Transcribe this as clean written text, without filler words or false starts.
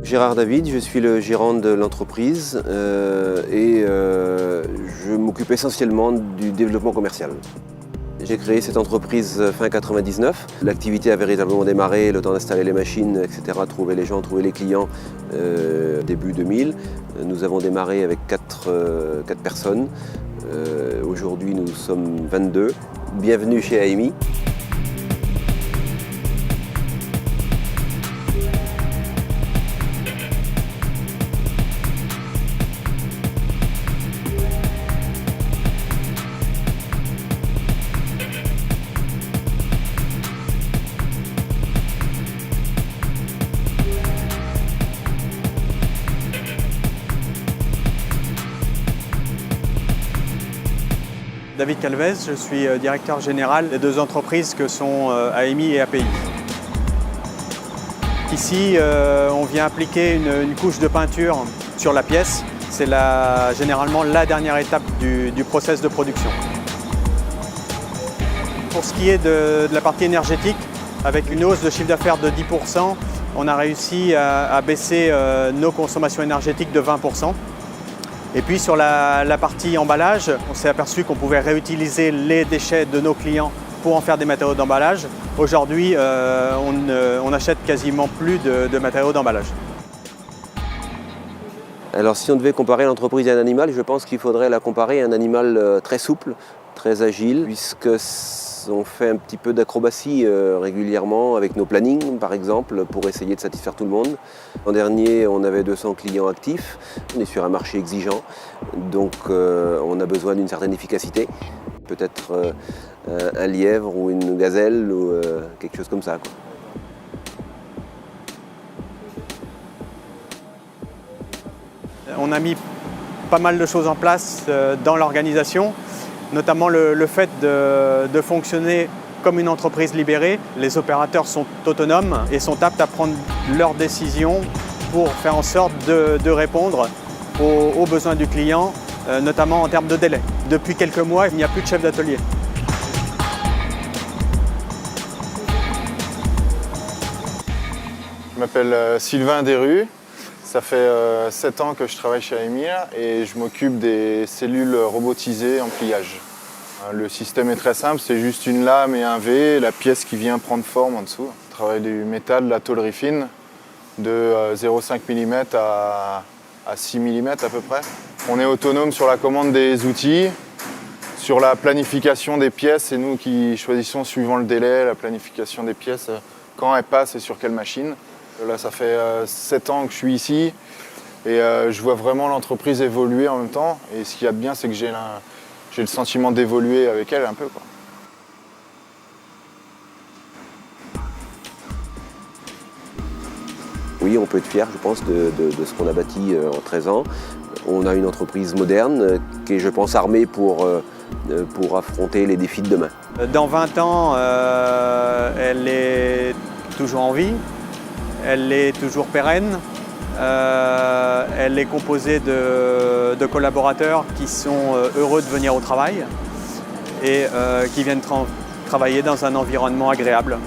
Gérard David, je suis le gérant de l'entreprise je m'occupe essentiellement du développement commercial. J'ai créé cette entreprise fin 99. L'activité a véritablement démarré, le temps d'installer les machines, etc., trouver les gens, trouver les clients début 2000. Nous avons démarré avec 4 personnes. Aujourd'hui, nous sommes 22. Bienvenue chez AMI. David Calvez, je suis directeur général des 2 entreprises que sont AMI et API. Ici, on vient appliquer une couche de peinture sur la pièce. C'est généralement la dernière étape du process de production. Pour ce qui est de la partie énergétique, avec une hausse de chiffre d'affaires de 10%, on a réussi à baisser nos consommations énergétiques de 20%. Et puis sur la partie emballage, on s'est aperçu qu'on pouvait réutiliser les déchets de nos clients pour en faire des matériaux d'emballage. Aujourd'hui, on n'achète quasiment plus de matériaux d'emballage. Alors si on devait comparer l'entreprise à un animal, je pense qu'il faudrait la comparer à un animal très souple, très agile, puisqu'on fait un petit peu d'acrobatie régulièrement avec nos plannings, par exemple, pour essayer de satisfaire tout le monde. L'an dernier, on avait 200 clients actifs. On est sur un marché exigeant, donc on a besoin d'une certaine efficacité. Peut-être un lièvre ou une gazelle ou quelque chose comme ça, quoi. On a mis pas mal de choses en place dans l'organisation, notamment le fait de fonctionner comme une entreprise libérée. Les opérateurs sont autonomes et sont aptes à prendre leurs décisions pour faire en sorte de répondre aux besoins du client, notamment en termes de délai. Depuis quelques mois, il n'y a plus de chef d'atelier. Je m'appelle Sylvain Desrues. Ça fait 7 ans que je travaille chez AMI et je m'occupe des cellules robotisées en pliage. Le système est très simple, c'est juste une lame et un V, la pièce qui vient prendre forme en dessous. On travaille du métal, de la tôlerie fine, de 0,5 mm à 6 mm à peu près. On est autonome sur la commande des outils, sur la planification des pièces, c'est nous qui choisissons suivant le délai, la planification des pièces, quand elles passent et sur quelle machine. Là, ça fait 7 ans que je suis ici et je vois vraiment l'entreprise évoluer en même temps. Et ce qu'il y a de bien, c'est que j'ai le sentiment d'évoluer avec elle un peu, quoi. Oui, on peut être fier, je pense, de ce qu'on a bâti en 13 ans. On a une entreprise moderne qui est, je pense, armée pour affronter les défis de demain. Dans 20 ans, elle est toujours en vie. Elle est toujours pérenne, elle est composée de collaborateurs qui sont heureux de venir au travail et qui viennent travailler dans un environnement agréable.